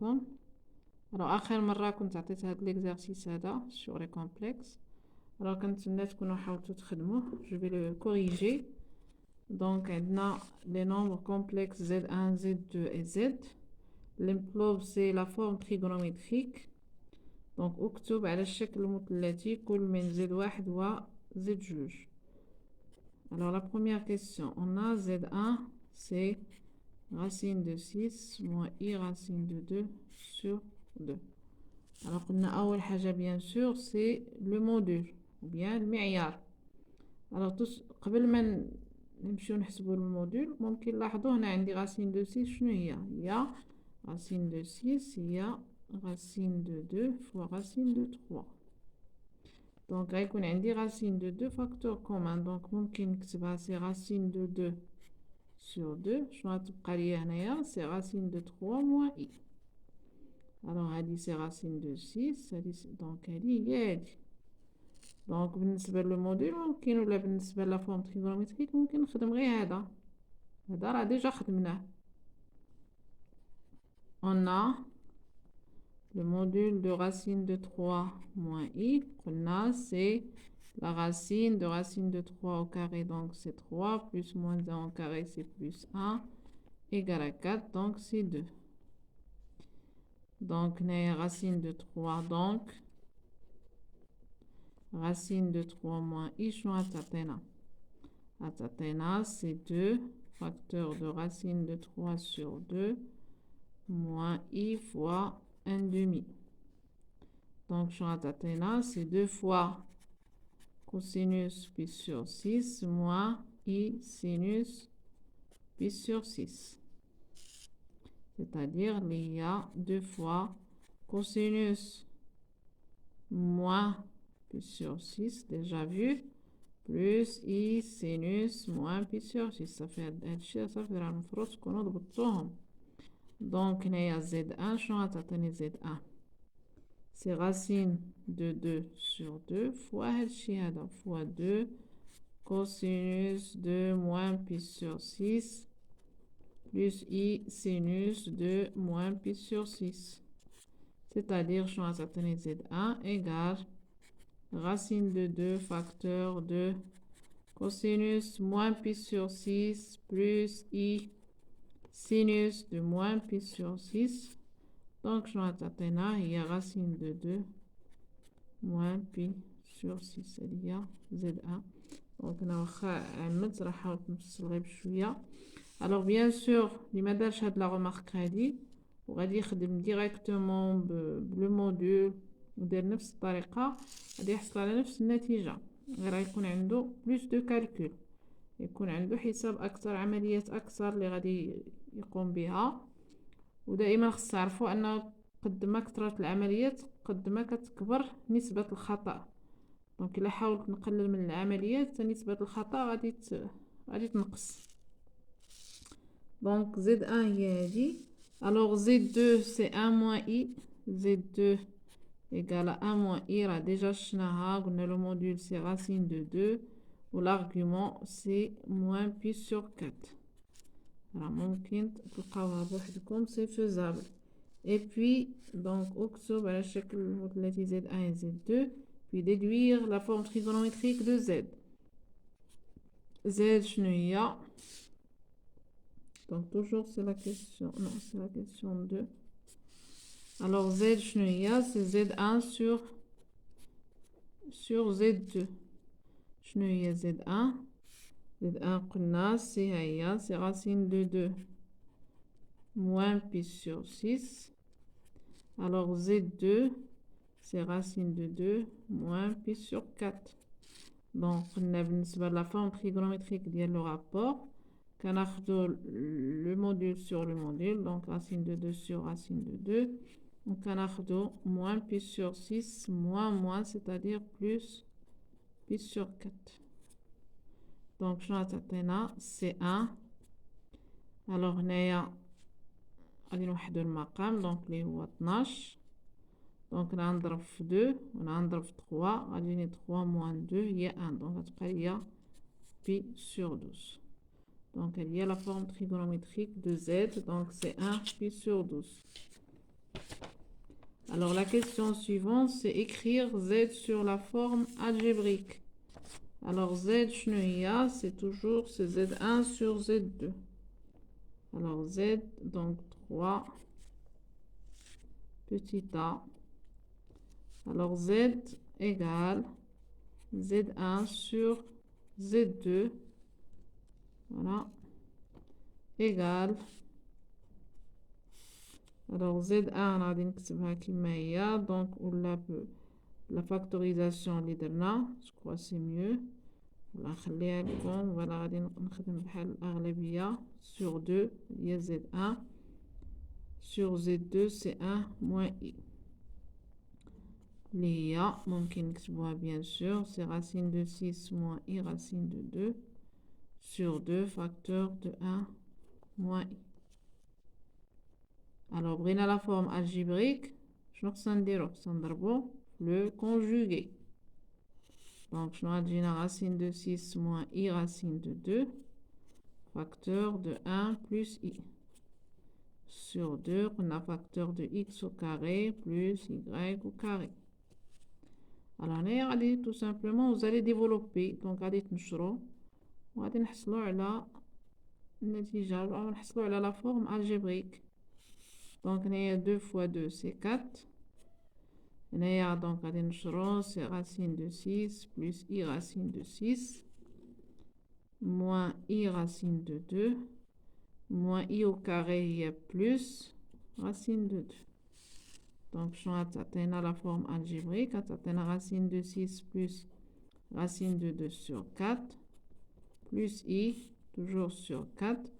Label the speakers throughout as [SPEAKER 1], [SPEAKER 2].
[SPEAKER 1] معاكم. alors اخر مره كنت عطيت هذا ليكزارسيس هذا sur les complexes. alors كنتمنى تكونوا حاولتوا تخدموه. je vais le corriger. donc عندنا les nombres complexes z1 z2 et z. l'enveloppe c'est la forme trigonométrique. donc اكتب على الشكل المثلثي كل من z1 و z2. alors la première question, on a z1 c'est racine de 6 moins i racine de 2 sur 2. alors قلنا أول حاجة bien sûr c'est le module ou bien المعيار. alors قبل ما نمشيو نحسبوا الموديل ممكن نلاحظوا هنا عندي racine de 6 شنو هي racine de 6 هي racine de 2 fois racine de 3. donc غيكون عندي racine de 2 facteur commun. donc ممكن نكتبها c'est racine de 2 sur 2. شنو غتبقى لي هنايا c'est racine de 3 moins i. alors هادي c'est racine de 6 هادي donc هادي هي هادي. donc بالنسبه للموديل ممكن ولا بالنسبه لا فورم تريغونومتريك ممكن نخدم غير هذا راه ديجا خدمناه. on a le module de racine de 3 moins i. قلنا c'est la racine de racine de 3 au carré, donc c'est 3 plus moins 1 au carré c'est plus 1 égale à 4, donc c'est 2. donc la racine de 3, donc racine de 3 moins i شنو غتعطينا c'est 2 facteur de racine de 3 sur 2 moins i fois 1 demi. donc شنو غتعطينا c'est 2 fois cosinus pi sur 6 moins i sinus pi sur 6. c'est-à-dire il y a 2 fois cosinus moins pi sur 6 déjà vu plus i sinus moins pi sur 6. ça fait هادشي صافي راه المفروض تكونوا ضبطوهم. donc هنايا z1 شنو غتعطيني z1 c'est racine de 2 sur 2 fois هادشي هذا fois 2 cosinus de moins pi sur 6 plus i sinus de moins pi sur 6. c'est-à-dire شنو غتعطيني z1 égale racine de 2 facteur de cosinus moins pi sur 6 plus i sinus de moins pi sur 6. donc شنو غتعطينا هي racine de 2 moins pi sur 6 هي z1. donc انا واخا عملت راه حاولت نفصل غير بشويه. alors bien sûr اللي ما دارش هاد لا ريمارك هادي وغادي يخدم ديريكتومون بلو موديل ودير نفس الطريقه غادي يحصل على نفس النتيجه غير يكون عنده بلوس دو كالكول يكون عنده حساب اكثر عمليات اكثر اللي غادي يقوم بها. ودائما خص تعرفوا ان قد ما كثرت العمليات قد ما كتكبر نسبه الخطا. دونك الا حاولت نقلل من العمليات نسبه الخطا غادي تنقص. donc z1 هي هذه. alors z2 c'est 1 moins i. z2 égale à 1 moins i راه ديجا شفناها قلنا لو موديل c'est racine de 2 و l'argument c'est moins pi sur 4. راه ممكن تلقاوها بوحدكم c'est faisable. et puis donc اكتب على الشكل المثلثي z1 et z2 puis déduire la forme trigonométrique de z. z شنو هي donc toujours c'est la question non c'est la question 2. alors z شنو هي c'est z1 sur z2. شنو هي z1 z1 قلنا سي هي c'est racine de 2 moins pi sur 6. alors z2 c'est racine de 2 moins pi sur 4. donc قلنا بالنسبة la forme trigonométrique ديال le rapport كناخدو le module sur le module donc racine de 2 sur racine de 2 donc كناخدو moins pi sur 6 moins c'est-à-dire plus pi sur 4. donc شنو غتعطينا c'est 1. alors هنايا غادي نوحدو المقام donc اللي هو 12. donc نضرب في 2 ونضرب في 3 غادي يجيني 3 moins 2 هي 1 donc غتبقى ليا pi sur 12. donc il y a la forme trigonométrique de z donc c'est 1 pi sur 12. Alors, la question suivante, c'est écrire Z sur la forme algébrique. Alors, Z, c'est toujours c'est Z1 sur Z2. Alors, Z, donc 3, petit a. Alors, Z égale Z1 sur Z2. Voilà. Égale. Alors, Z1, on a dit donc, la factorisation, je crois que c'est mieux. Voilà, sur 2, il y a Z1. Sur Z2, c'est 1 moins I. L'IA, bien sûr, c'est racine de 6 moins I racine de 2 sur 2 facteur de 1 moins I. Alors, brina la forme algébrique, je vais le conjugué. Donc, je vais racine de 6 moins I racine de 2 facteur de 1 plus I. Sur 2, on a facteur de x au carré plus y au carré. Alors, là, tout simplement, vous allez développer. Donc, allez تنشروا وغادي نحصلوا على النتيجة أو نحصلوا على la forme algébrique. Donc, هنايا 2 fois 2, c'est 4. هنايا donc غادي نشرو c'est racine de 6 plus i racine de 6 moins i racine de 2 moins i au carré هي plus racine de 2. Donc, je vais la forme algébrique. On racine de 6 plus racine de 2 sur 4 plus i, toujours sur 4.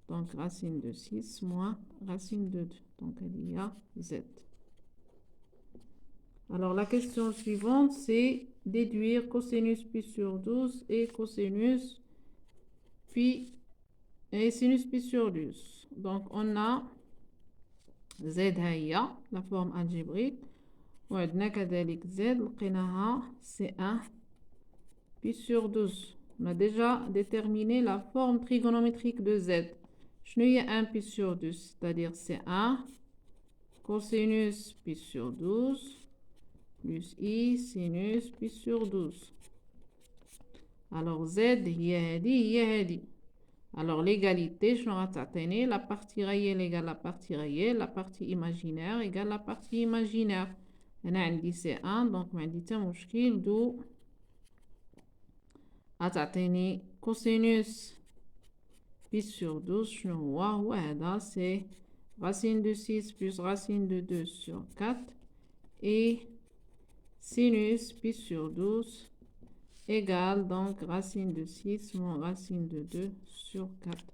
[SPEAKER 1] Donc, racine de 6 moins racine de 2. Donc, il y a z. Alors, la question suivante, c'est déduire cosinus pi sur 12 et cosinus pi et sinus pi sur 12. Donc, on a z هي la forme algébrique. وعندنا كذلك z لقيناها c'est 1 pi sur 12. On a déjà déterminé la forme trigonométrique de z. Je n'ai 1 pi sur 12, c'est-à-dire c'est 1 cosinus pi sur 12 plus i sinus pi sur 12. Alors z هي هذه. Alors l'égalité, je vais la partie réelle égale la partie réelle, la partie imaginaire égale la partie imaginaire. هنا عندي c'est 1 donc ما عندي حتى مشكل دو غتعطيني cosinus pi sur 12 شنو هو هذا c'est racine de 6 plus racine de 2 sur 4 et sinus pi sur 12 égale donc racine de 6 moins racine de 2 sur 4.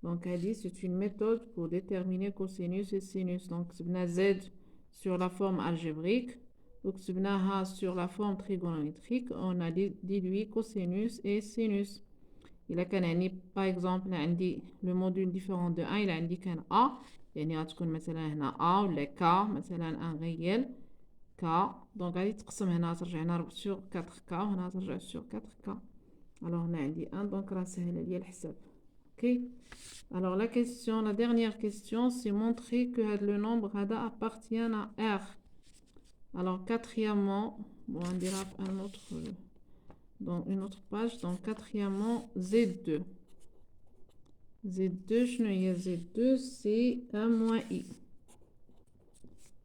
[SPEAKER 1] Donc, elle dit c'est une méthode pour déterminer cosinus et sinus. Donc, c'est z sur la forme algébrique. Donc, c'est sur la forme trigonométrique. On a déduit cosinus et sinus. Il a par exemple, le module différent de 1, il a indiqué un A. يعني غتكون مثلا هنا A ولا K مثلا un réel K. Donc, غادي تقسم هنا ترجع هنا sur 4K وهنا ترجع sur 4K. Alors, on a dit 1, donc راه سهل ليا الحساب. Ok. Alors, la dernière question, c'est montrer que le nombre HADA appartient à R. Alors, quatrièmement, bon, on dira dans une autre page, donc quatrièmement, Z2. Z2, Z2, c'est 1 moins I.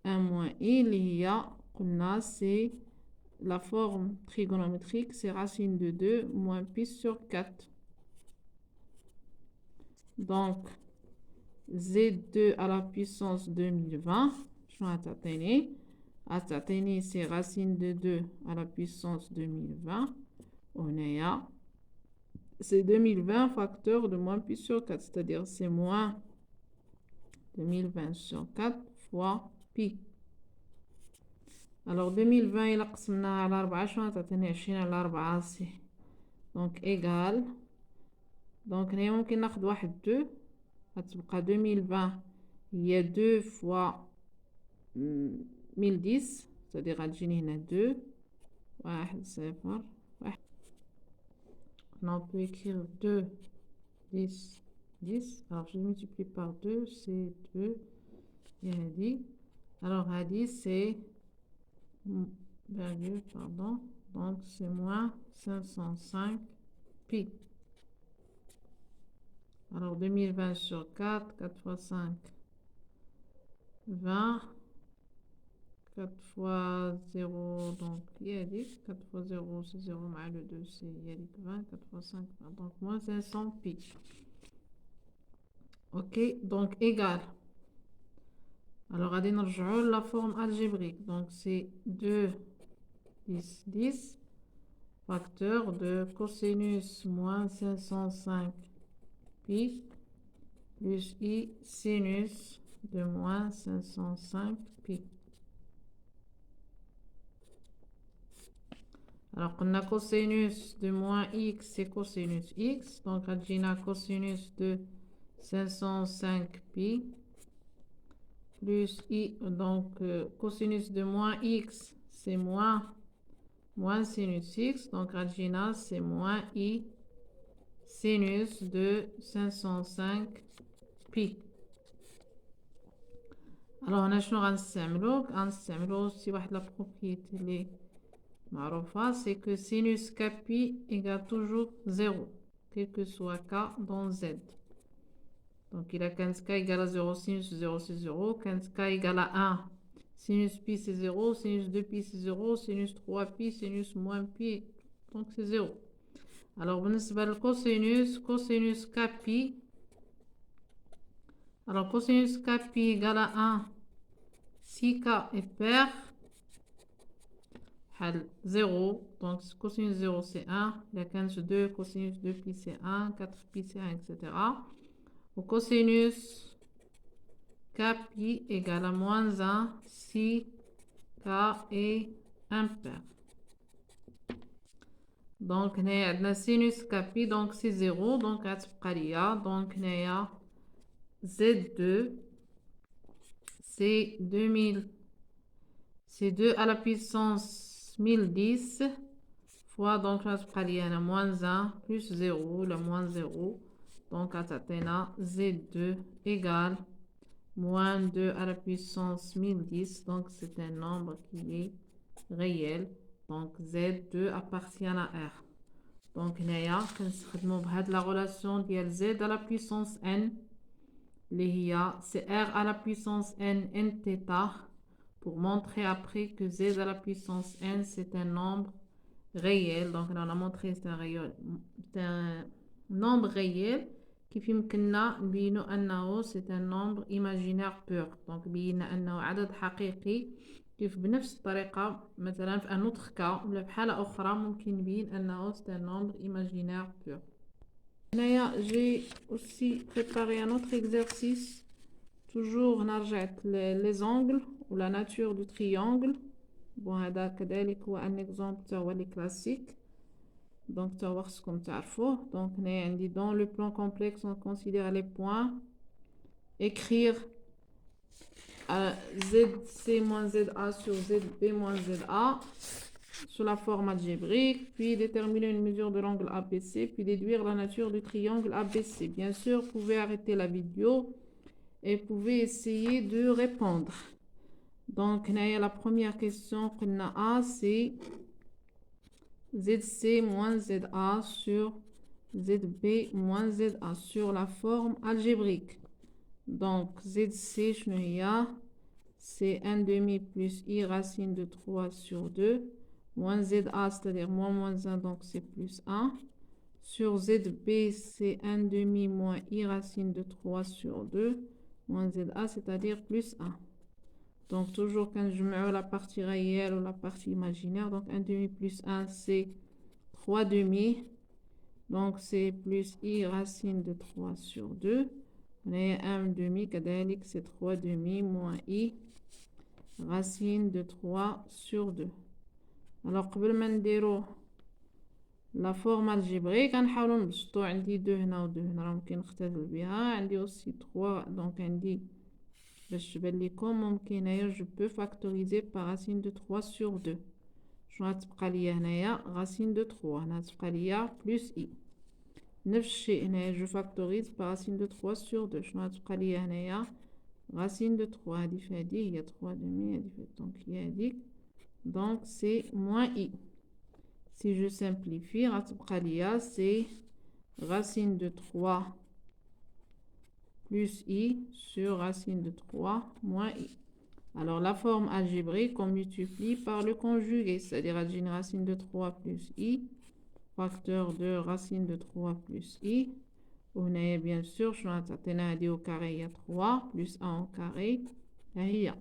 [SPEAKER 1] 1 moins I, il y a, c'est la forme trigonométrique, c'est racine de 2 moins pi sur 4. Donc, Z2 à la puissance 2020, je vais atteindre, c'est racine de 2 à la puissance 2020. On est à, c'est 2020 facteur de moins pi sur 4, c'est-à-dire c'est moins 2020 sur 4 fois pi. Alors 2020 il a قسمناها على 4 شنو تعطيني 20 على 4 سي donc égal. Donc هنا ممكن ناخد واحد 2 غتبقى 2020 هي 2 fois 1010 c'est-à-dire غتجيني هنا 2 1 0 1. On peut écrire 2 10 10. Alors je multiplie par 2 c'est 2 et dit Alors, Hadi, c'est virgule, pardon. Donc, c'est moins 505 pi. Alors, 2020 sur 4, 4 fois 5, 20. 4 fois 0, donc Yadik. 4 fois 0, c'est 0, mais le 2, c'est Yadik 20. 4 fois 5, donc moins 500 pi. Ok, donc égal. Alors, on va la forme algébrique. Donc, c'est 2, 10, 10. Facteur de cosinus moins 505 pi plus i sinus de moins 505 pi. Alors, on a cosinus de moins x, c'est cosinus x. Donc, on a cosinus de 505 pi plus i. Donc, cosinus de moins x, c'est moins sinus x. Donc, on a, c'est moins i sinus de 505 pi. Alors, on a شنو غنستعملو سي واحد la propriété اللي معروفة, c'est que sinus kpi égale toujours 0, quel que soit k dans z. Donc, il a 15k égale à 0, sinus 0 c'est 0, 15k égale à 1, sinus pi c'est 0, sinus 2pi c'est 0, sinus 3pi, sinus moins pi, donc c'est 0. Alors, بالنسبة للcosinus, cosinus kpi, alors cosinus kpi égale à 1, si k est pair, 0, donc cosinus 0 c'est 1, il y a 15 2, cosinus 2 pi c'est 1, 4 pi c'est 1, etc. Au cosinus k pi égale à moins 1 si k est impair. Donc, on a sinus k pi, donc c'est 0, donc donc on a z2, c'est 2000, c'est 2 à la puissance 1010 fois, donc on a moins 1 plus 0, le moins 0, donc on a z2 égale moins 2 à la puissance 1010, donc c'est un nombre qui est réel, donc z2 appartient à R. Donc هنايا كنستخدمو بهاد la relation ديال z à la puissance n اللي هي c'est r à la puissance n θ pour montrer après que z à la puissance n c'est un nombre réel. Donc on a montré c'est un nombre réel كيف يمكننا نبينو أنه c'est un nombre imaginaire pur. Donc بينا أنه عدد حقيقي كيف بنفس الطريقة مثلا في un autre cas ولا في حالة أخرى ممكن نبين أنه c'est un nombre imaginaire pur. هنايا j'ai aussi préparé un autre exercice. Toujours نرجع les angles ou la nature du triangle. Bon هذا كذلك هو un exemple تاع هو لي classique. Donc, tu vas voir ce qu'on t'a fait. Donc, on dit dans le plan complexe, on considère les points. Écrire ZC moins ZA sur ZB moins ZA sous la forme algébrique. Puis, déterminer une mesure de l'angle ABC. Puis, déduire la nature du triangle ABC. Bien sûr, vous pouvez arrêter la vidéo et vous pouvez essayer de répondre. Donc, la première question qu'on a, c'est ZC moins ZA sur ZB moins ZA sur la forme algébrique. Donc, ZC, c'est 1 demi plus I racine de 3 sur 2. Moins ZA, c'est-à-dire moins 1, donc c'est plus 1. Sur ZB, c'est 1 demi moins I racine de 3 sur 2. Moins ZA, c'est-à-dire plus 1. Donc, toujours quand je mets la partie réelle ou la partie imaginaire, donc 1 demi plus 1, c'est 3 demi. Donc, c'est plus I racine de 3 sur 2. On a 1 demi, c'est 3 demi moins I racine de 3 sur 2. Alors, قبل ما نديرو la forme algébrique, غنحاولو نبسطو. عندي 2 هنا و 2 هنا راه ممكن نختزل بها. عندي aussi 3, donc عندي باش تبان ليكم ممكن هنايا je peux factoriser par racine de 3 sur 2. شنو غتبقى ليا هنايا racine de 3. هنا غتبقى ليا plus i. نفس الشيء هنايا je factorise par racine de 3 sur 2. شنو غتبقى ليا هنايا racine de 3 il y a 3 demi, donc il y a dit. Donc c'est moins i. Si je simplifie, c'est racine de 3 plus i sur racine de 3 moins i. Alors la forme algébrique, on multiplie par le conjugué, c'est-à-dire une racine de 3 plus i, facteur de racine de 3 plus i. On a bien sûr, je vais au carré, il y a 3 plus 1 au carré, il y a.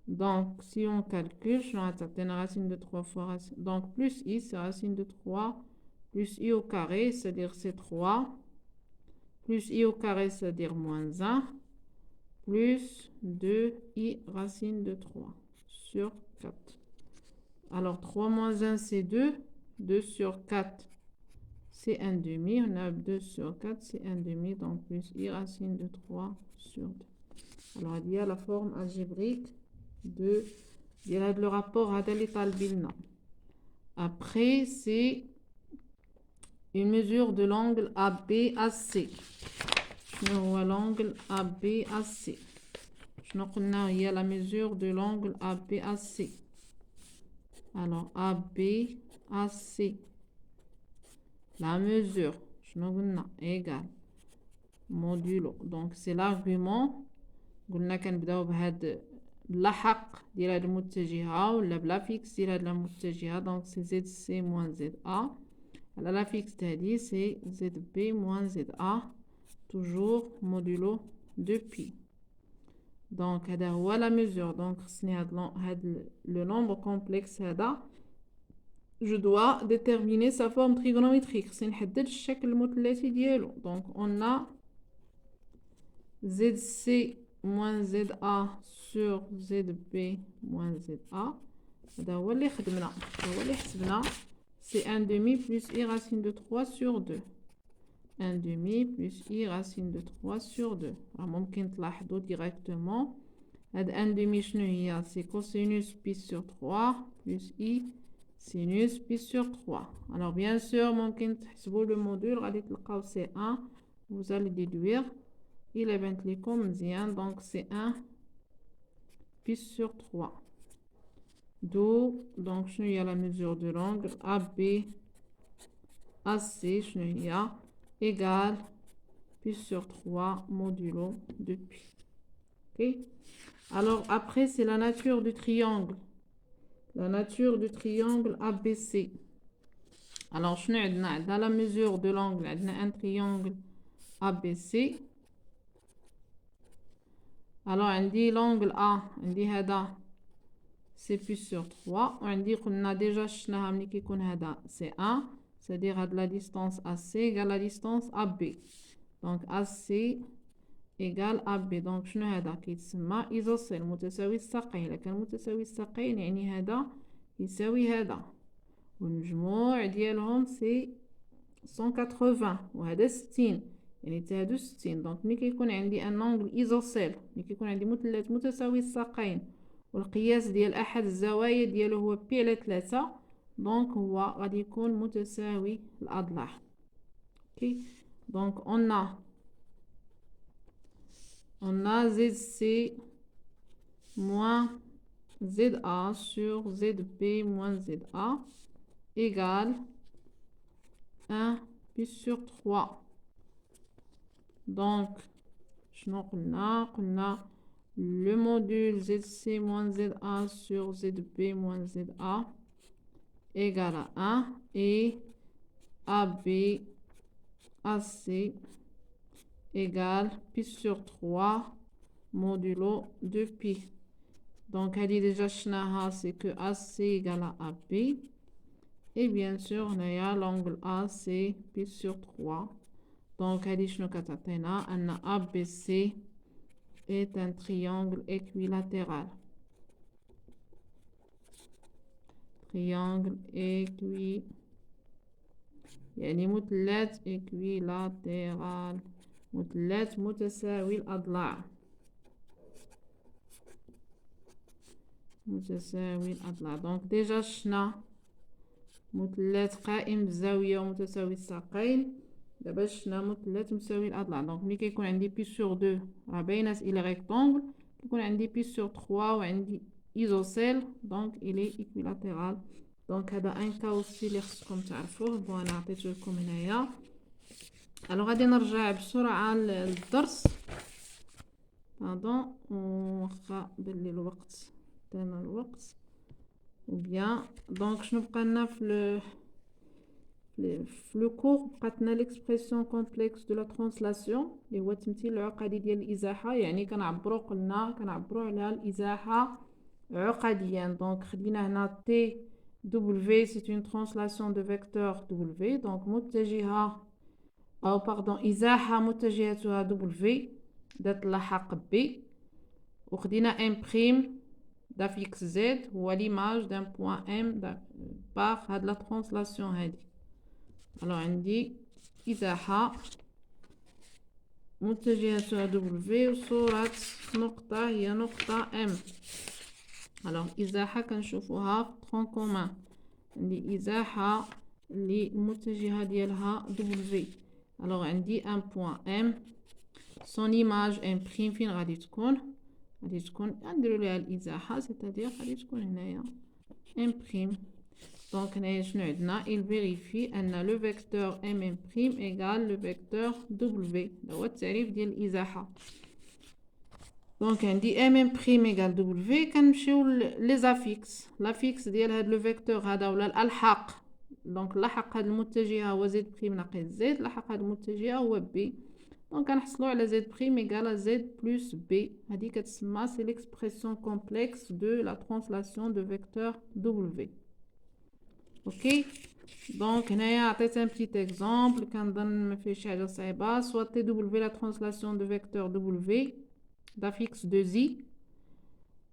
[SPEAKER 1] Donc, si on calcule, je vais la racine de 3 fois racine. Donc, plus i, c'est racine de 3, plus i au carré, c'est-à-dire c'est 3, plus i au carré, c'est-à-dire moins 1, plus 2i racine de 3 sur 4. Alors, 3 moins 1, c'est 2. 2 sur 4, c'est 1 demi. On a 2 sur 4, c'est 1 demi. Donc, plus i racine de 3 sur 2. Alors, il y a la forme algébrique de le rapport à Bilna. Après, c'est une mesure de l'angle ABAC. Je vois l'angle ABAC. Il y a la mesure de l'angle ABAC. Alors, ABAC. La mesure, je égale modulo. Donc, c'est l'argument. قلنا كنبداو بهاد اللحق ديال هاد المتجهة ولا بلا فيكس ديال هاد المتجهة. دونك سي زد سي موان زد ا على لا فيكس تاعي سي زد بي موان زد ا توجور مودولو دو بي. دونك هذا هو لا ميزور. دونك خصني هاد لو نومبر كومبلكس هذا je dois déterminer sa forme trigonométrique. خصني نحدد الشكل المثلثي ديالو. دونك on a ZC moins ZA sur ZB moins ZA. هذا هو اللي خدمنا. هذا هو اللي حسبنا. C'est 1 demi plus i racine de 3 sur 2. 1 demi plus i racine de 3 sur 2. ممكن تلاحظوا directement. هاد 1 demi شنو هي؟ c'est cosinus pi sur 3 plus i sinus pi sur 3. Alors bien sûr, ممكن تحسبوا le module غادي تلقاو c'est 1. Vous allez déduire. Il est bien les مزيان. Donc c'est 1 pi sur 3. D'où donc شنو هي la mesure de l'angle AB AC شنو هي égale pi sur 3 modulo de pi. OK? Alors après c'est la nature du triangle. La nature du triangle ABC. Alors شنو عندنا؟ dans la mesure de l'angle عندنا un triangle ABC. Alors عندي l'angle A عندي هذا c'est pi sur 3. وعندي قلنا déjà شفناها ملي كيكون هذا c'est 1. c'est-à-dire هاد la distance AC égale la distance AB. donc AC égale AB. donc شنو هذا كيتسمى isocèle متساوي الساقين. إلا كان متساوي الساقين يعني هذا يساوي هذا والمجموع ديالهم سي 180 وهذا 60 يعني تهادو 60. دونك ملي كيكون عندي ان انغل ايزوسيل ملي كيكون عندي مثلث متساوي الساقين والقياس ديال احد الزوايا ديالو هو بي على 3 دونك هو غادي يكون متساوي الاضلاع. اوكي دونك on a ZC moins ZA sur ZB moins ZA égale 1 pi sur 3. Donc, قلنا le module ZC moins ZA sur ZB moins ZA égale à 1 et AB AC égale pi sur 3 modulo de pi. Donc, elle dit déjà c'est que AC égale à AB. Et bien sûr, on a l'angle AC pi sur 3. Donc, elle dit un ABC est un triangle équilatéral. Triangle يعني مثلث équilatéral. مثلث متساوي الأضلاع. متساوي الأضلاع. donc déjà شفنا مثلث قائم الزاوية ومتساوي الساقين. دابا شفنا مثلث مساوي الأضلاع. دونك ملي كيكون عندي بي سور 2 راه باينة إلى ريكتونغل، كيكون عندي بي سور 3 وعندي ايزوسيل دونك إلي إكويلاتيرال. دونك هذا ان كا اوسي اللي خصكم تعرفوه. بون انا عطيته لكم هنايا. الو غادي نرجع بسرعة للدرس. باردون واخا بلي الوقت دانا الوقت ou bien donc شنو بقى لنا في le cours بقات لنا l'expression complexe de la translation اللي هو التمثيل العقدي ديال الازاحه. يعني كنعبروا على الازاحه عقديا. دونك خدينا هنا تي دبليو c'est une translation de vecteur w. donc متجهه او باردون ازاحه متجهتها w ذات لاحق b. وخدينا ام بريم d'affixe z هو l'image d'un point m par هاد لا ترانسلاسيون هادي. الو عندي ازاحه متجهتها w وصورة نقطة هي نقطة m. الو ازاحه كنشوفوها في طرون كومان. عندي ازاحه اللي المتجهه ديالها w. الو عندي ان بوين m son image m prime فين غادي تكون نديرو ليها الازاحه سيتادير غادي تكون هنايا ام بريم. دونك هنايا شنو عندنا il vérifie ان لو فيكتور ام بريم ايغال لو فيكتور دبليو. هو التعريف ديال الازاحه. دونك عندي ام بريم ايغال دبليو. كنمشيو لي زافيكس. لافيكس ديال هاد لو فيكتور هذا ولا الالحاق. دونك لاحق هاد المتجهه هو زد بريم ناقص زد. لاحق هاد المتجهه هو بي. دونك كنحصلوا على z prime égale z plus b. هذه كتسمى c'est l'expression complexe de la translation de vecteur w. اوكي دونك هنايا عطيت ان بتيت اكزامبل كنظن ما فيه شي حاجه صعيبه. soit t w la translation de vecteur w d'affixe de z.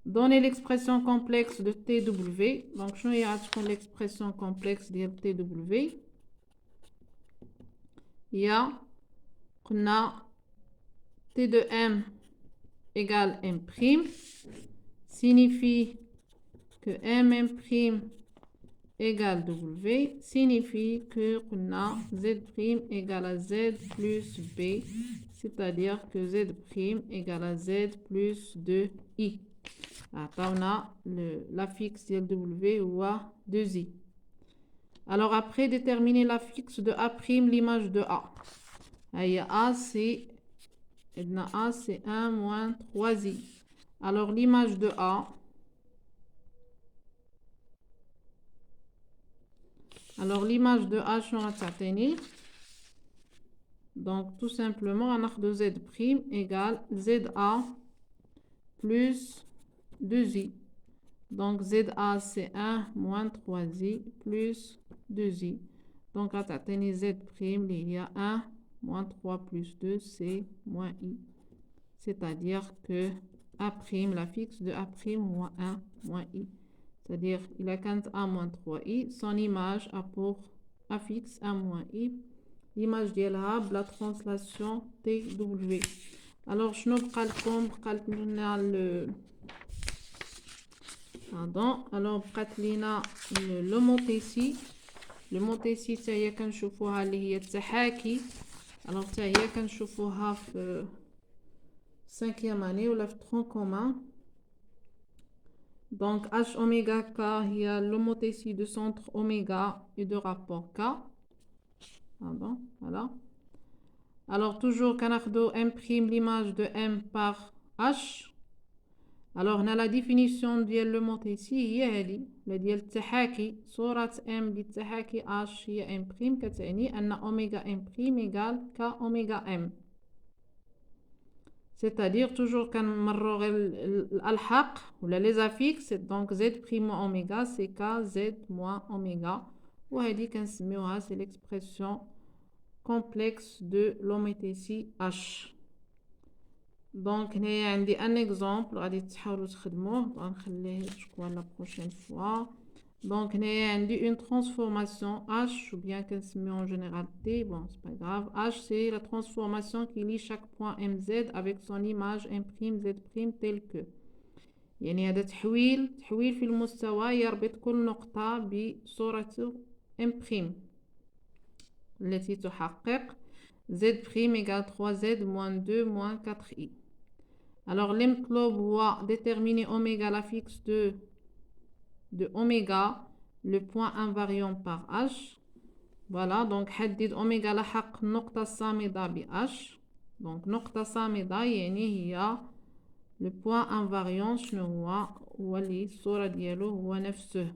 [SPEAKER 1] donnez l'expression complexe de tw. donc شنو هي غتكون l'expression complexe ديال tw؟ هي قلنا T de M égale M prime signifie que M' égale W signifie que قلنا Z prime égale à Z plus B, c'est-à-dire que Z prime égale à Z plus 2I. عطاونا l'affixe ديال W هو 2I. alors après déterminer l'affixe de A prime l'image de A. هيا A c'est A c'est 1 moins 3i. alors l'image de A, شنو غتعطيني؟ donc tout simplement غناخدو z prime égale za plus 2i. donc za c'est 1 moins 3i plus 2i. donc غتعطيني z prime اللي هي 1 moins 3 plus 2 c'est moins i. c'est-à-dire que A', l'affixe de A' moins 1 moins i. c'est-à-dire il a quand A moins 3i, son image a pour affixe 1 moins i. l'image ديالها بلا translation TW. alors شنو بقى لكم؟ بقى لنا alors بقات لينا لو موتيسي. لو موتيسي حتى هي كنشوفوها اللي هي التحاكي. alors حتى هي كنشوفوها في 5e année ou la tronc commun. donc H oméga K هي l'homothétie de centre oméga et de rapport K. Pardon, voilà. alors toujours كناخدو M prime l'image de M par H. alors هنا la définition ديال l'homothétie هي هذه ديال التحاكي. صورة M للتحاكي H هي M prime كتعني أن أوميغا M prime égale K أوميغا M. c'est-à-dire toujours كنمروا غير الالحاق ولا لي زافيكس. دونك z prime اوميغا c'est k z moins اوميغا. وهذه كنسميوها c'est l'expression complexe de l'homothétie H. دونك هنايا عندي ان اكزامبل غادي تحاولوا تخدموه. غنخليه شكون لا بروشين فوا. donc هنايا عندي une transformation H ou bien كنسميو en général T. bon c'est pas grave. H c'est la transformation qui lie chaque point MZ avec son image M' Z' tel que. يعني هذا تحويل في المستوى يربط كل نقطة بصورة M' التي تحقق Z' égale 3Z moins 2 moins 4i. Alors, l'imtlob va déterminer oméga, la fixe de oméga, le point invariant par H. Voilà, donc حدد oméga لحق النقطة الصامدة ب H. Donc, نقطة صامدة يعني هي le point invariant شنو هو اللي الصورة ديالو هو نفسه.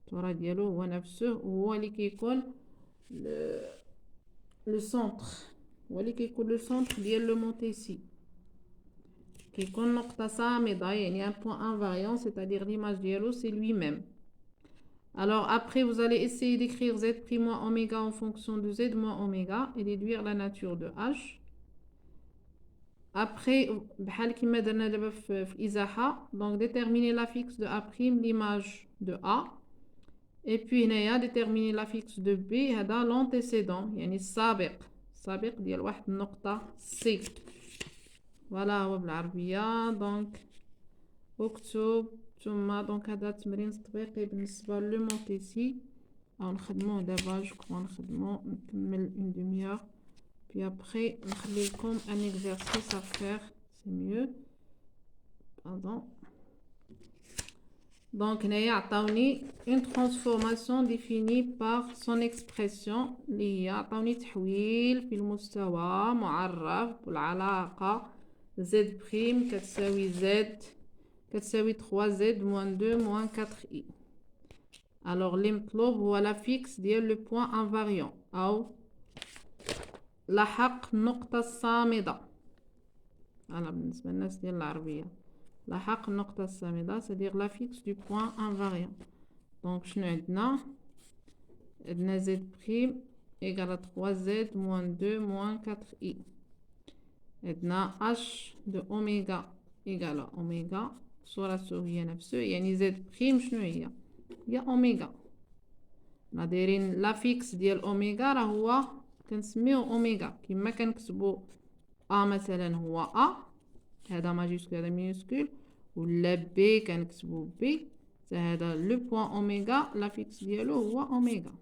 [SPEAKER 1] الصورة ديالو هو نفسه وهو اللي كيكون le centre. هو اللي كيكون le centre ديال le Montessi. كيكون نقطة صامدة يعني un point invariant, c'est-à-dire l'image dialo c'est lui-même. Alors après vous allez essayer d'écrire Z' moins oméga en fonction de Z moins oméga et déduire la nature de H. Après بحال كيما درنا دابا في الإزاحة, donc déterminer la fixe de A', l'image de A. Et puis هنايا déterminer la fixe de B, هذا l'antécédent يعني السابق ديال واحد النقطة C. فوالا هو بالعربية. دونك اكتب ثم دونك هذا تمرين تطبيقي بالنسبة لو مونتيسي او نخدموه دابا. جو كخوا نخدموه نكمل اون دوميور بي ابخي نخلي لكم ان اكزرسيس ا فير سي ميو. باردون. دونك هنايا عطاوني اون ترانسفورماسيون ديفيني بار سون اكسبريسيون اللي هي عطاوني تحويل في المستوى معرف بالعلاقة Z' كتساوي 3Z moins 2 moins 4i. Alors l'imtlob هو la fixe ديال le point invariant أو لحق النقطة الصامدة. أنا بالنسبة للناس ديال العربية لحق النقطة الصامدة c'est-à-dire la fixe du point invariant. Donc شنو عندنا Z' égale 3Z moins 2 moins 4i. عندنا H de oméga égale oméga صورته هي نفسه يعني Z' شنو هي اوميغا. دايرين لا فيكس ديال اوميغا راه هو كنسميوه اوميغا كما كنكتبوا ا مثلا هو ا هذا ماجيسكول هذا مينيسكول ولا بي كنكتبوا بي هذا لو بوين اوميغا لا فيكس ديالو هو اوميغا.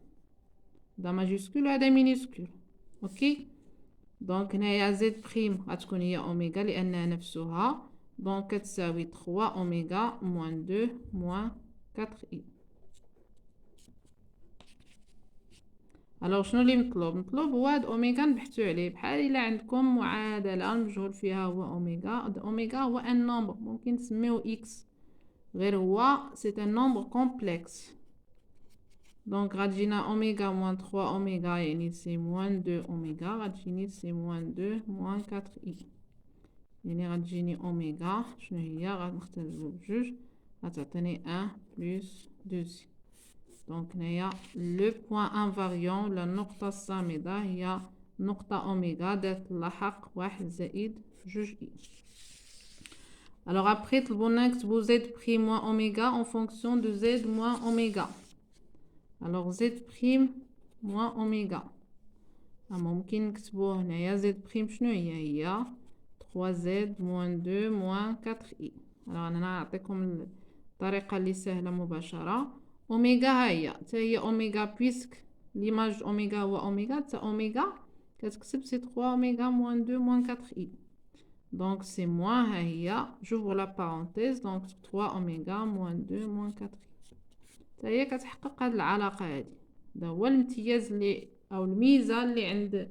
[SPEAKER 1] هذا ماجيسكول هذا مينيسكول. اوكي دونك هنايا Z' غتكون هي اوميغا لانها نفسها دونك كتساوي 3 اوميغا moins 2 moins 4i. الوغ شنو اللي مطلوب هو هاد اوميغا نبحثو عليه بحال الا عندكم معادله المجهول فيها هو اوميغا. اوميغا هو ان نومبر ممكن تسميوه اكس غير هو سي ان نومبر كومبلكس. دونك غتجينا اوميغا موان 3 اوميغا يعني سي موان 2 اوميغا غتجيني سي موان 2 موان 4 اي يعني غتجيني اوميغا شنو هي غنختزلو بجوج غتعطيني 1 بلس 2 سي. دونك هنايا لو بوين انفاريون ولا النقطة الصامدة هي نقطة اوميغا دات اللحق 1 زائد 2 اي. الوغ ابخي طلبونا نكتبو زد بريم موان اوميغا اون فونكسيون دو زد موان اوميغا. الوغ زد بريم موان اوميغا ممكن نكتبوه هنايا زد بريم شنو هي 3Z moins 2 moins 4i. الوغ انا نعطيكم الطريقة اللي سهلة مباشرة. اوميغا هي اوميغا بيسك ليماج اوميغا هو اوميغا تا اوميغا كتكتب سي 3 اوميغا موان 2 موان 4 اي. دونك سي موان هي جوفر لا بارونتيز دونك 3 اوميغا موان 2 موان 4 اي تا هي كتحقق هاد العلاقه هادي. هذا هو الامتياز اللي او الميزه اللي عند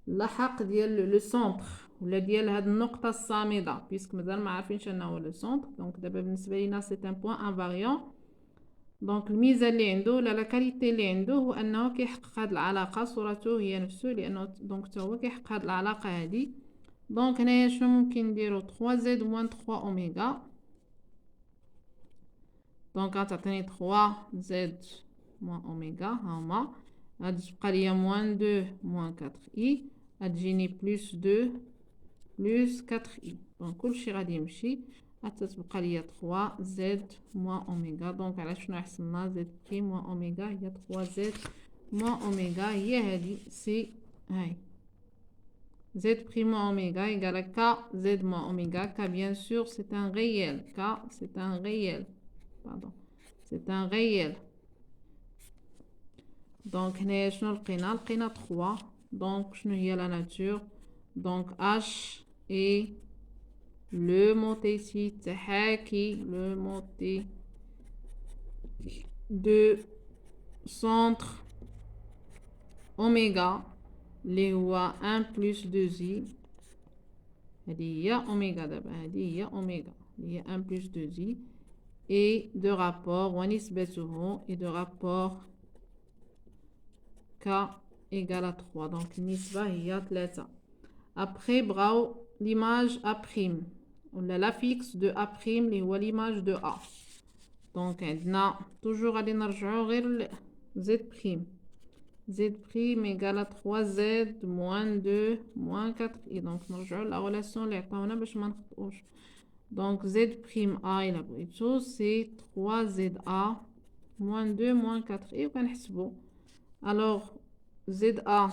[SPEAKER 1] اللحاق ديال لو سونتر ولا ديال هاد النقطه الصامده بيسك مازال ما عارفينش انه هو لو سونتر. دونك دابا بالنسبه لينا سي ان بوين انفاريون. دونك الميزه اللي عنده ولا لا كاليتي اللي عنده هو انه كيحقق هاد العلاقه صورته هي نفسه لانه دونك حتى هو كيحقق هاد العلاقه هادي. دونك هنايا شنو ممكن نديرو 3Z moins 3 اوميغا دونك غتعطيني 3Z moins اوميغا هما غادي تبقى ليا موان 2 موان 4 اي غتجيني بلس 2 بلس 4 اي. دونك كلشي غادي يمشي حتى تبقى ليا 3Z moins اوميغا. دونك على شنو حصلنا Z بريم moins اوميغا هي 3Z moins اوميغا هي هادي سي هاي Z prime oméga égale à K Z moins oméga. K bien sûr c'est un réel. K c'est un réel. Pardon. C'est un réel. Donc هنايا شنو لقينا 3. Donc, je ne la nature. Donc, H est le mot ici, le mot de centre oméga, les 1 plus 2i. Il y a oméga d'abord, il y a oméga, il y a 1 plus 2i. Et de rapport, et de rapport K égale à 3. Donc, nisba, il y a 3. Après, bravo, l'image A'. On a l'affixe de A', l'image de A. Donc, on a toujours à l'énergie, Z'. Z' égale à 3Z moins 2 moins 4. Et donc, on a la relation, donc, Z' A, il a c'est 3ZA moins 2 moins 4. Et on va alors, ZA.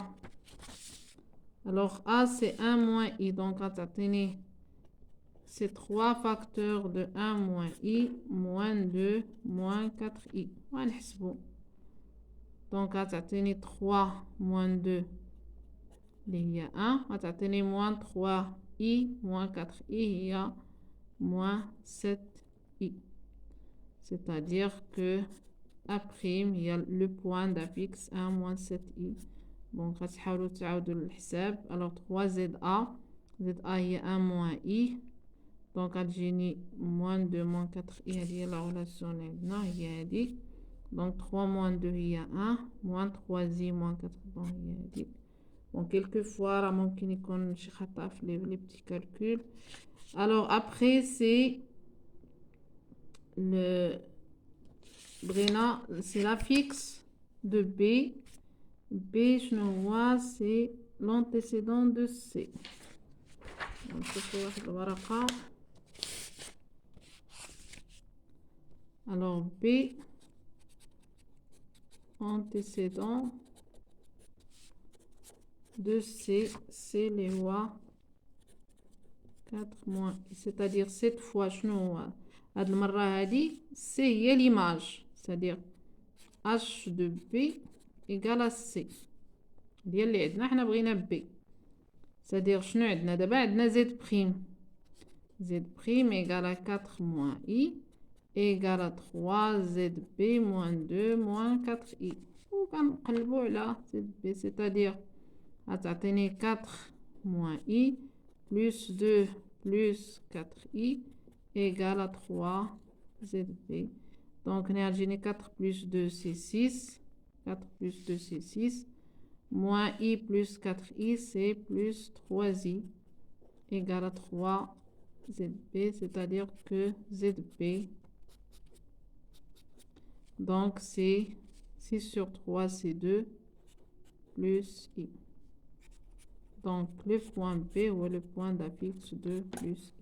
[SPEAKER 1] Alors, A, c'est 1 moins I. Donc, on va tenir c'est 3 facteurs de 1 moins I moins 2 moins 4I. On va donc, on va tenir 3 moins 2. Il y a 1. On va tenir moins 3I moins 4I. Il y a moins 7I. C'est-à-dire que A', il y a le point d'affixe 1 moins 7I. Donc, on va تعاودوا الحساب. Alors, 3ZA. ZA, il y a 1 moins I. Donc, on va moins 2 moins 4I. Il y a la relation là. Il y a dit. Donc, 3 moins 2, il y a 1. Moins 3I moins 4. Bon, il y a dit. Bon, quelquefois, ممكن يكون شي خطأ في les petits calculs. Alors, après, c'est le c'est l'affixe de B. B, je ne vois, c'est l'antécédent de C. Donc, alors, B, antécédent de C, c'est les lois 4 moins. C'est-à-dire, cette fois, je ne vois. هاد المرة هادي C هي l'image. C'est-à-dire, H de B égale à C. ديال اللي عندنا حنا بغينا B. C'est-à-dire, شنو عندنا دابا عندنا Z'. Z' égale à 4 moins I égale à 3ZB moins 2 moins 4I. وكنقلبوا على ZB. C'est-à-dire, غتعطيني 4 moins I plus 2 plus 4I égale à 3 ZB. Donc, on a 4 plus 2, c'est 6. 4 plus 2, c'est 6. Moins I plus 4I, c'est plus 3I égale à 3 ZB. C'est-à-dire que ZB, donc c'est 6 sur 3, c'est 2 plus I. Donc, le point B ou le point d'affixe de plus I.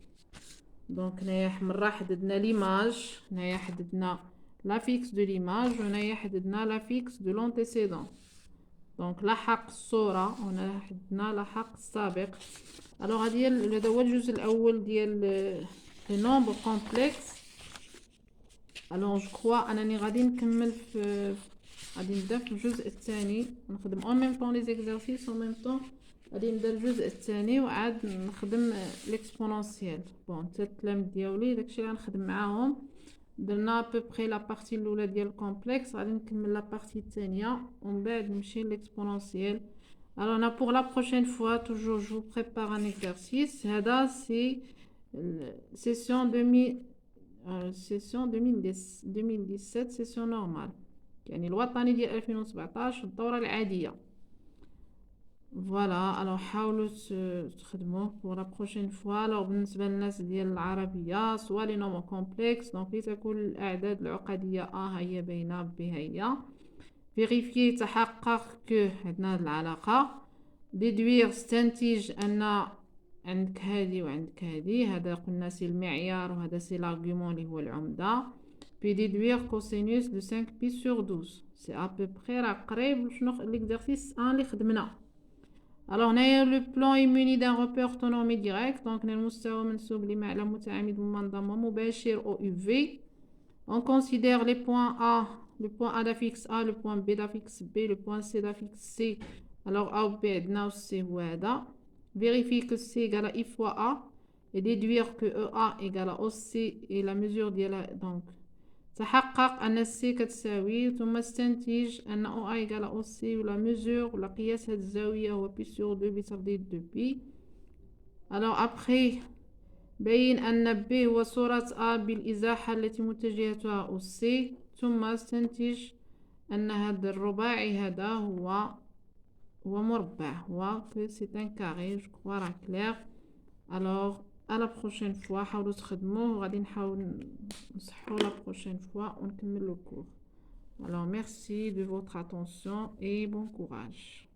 [SPEAKER 1] Donc, nous avons l'image, nous avons l'affixe de l'image, nous avons l'affixe de l'antécédent. Donc, لاحق الصورة وهنا لاحق السابق. Alors, هذا هو الجزء الأول ديال le nombre complexe. Alors, je crois أنني غادي نكمل غادي نبدا في الجزء الثاني نخدم en même temps les exercices en même temps غادي نبدا الجزء الثاني وعاد نخدم ليكسبونونسيال. بون حتى التلاميذ ديالي داكشي اللي غنخدم معاهم درنا ابوبري لا بارتي الاولى ديال الكومبلكس غادي نكمل لا بارتي الثانيه ومن بعد نمشي ليكسبونونسيال. Alors on a pour la prochaine fois toujours je vous prépare un exercice. هذا c'est session 2017 session normale يعني الوطني ديال 2017 الدوره العاديه. Voilà, alors حاولوا تخدموه pour la prochaine fois. Alors بالنسبة للناس ديال العربية سواء لي نومبر كومبلكس دونك لتكون الأعداد العقدية هي باينة ب هي. فيريفيي تحقق كو عندنا هاد العلاقة. ديدوير استنتج أن عندك هادي وعندك هادي. هذا قلنا سي المعيار وهذا سي l'argument اللي هو العمدة. Puis déduire cosinus de 5pi sur 12. C'est à peu près راه قريب شنو l'exercice 1 اللي خدمنا. Alors, on a le plan est muni d'un repère orthonormé direct. Donc, on a le مستوى منسوب لمعلم متعامد منظم مباشر au UV. On considère les points A, le point A d'affixe A, le point B d'affixe B, le point C d'affixe C Alors A ou B عندنا C هو هذا. Vérifier que C égale à I fois A et déduire que EA égale à OC et la mesure ديالها donc تحقق أن C كتساوي ثم استنتج أن OA égale à OC ولا mesure ولا قياس هاد الزاوية هو pi sur 2 pi ça veut dire 2pi. Alors après بين أن B هو صورة A بالإزاحة التي متجهتها أو C ثم استنتج أن هذا الرباعي هذا هو مربع هو que c'est un carré je crois راه clair. Alors à la prochaine fois حاولوا تخدموه وغادي نحاول نصحو la prochaine fois ونكمل le cours. Alors merci de votre attention et bon courage.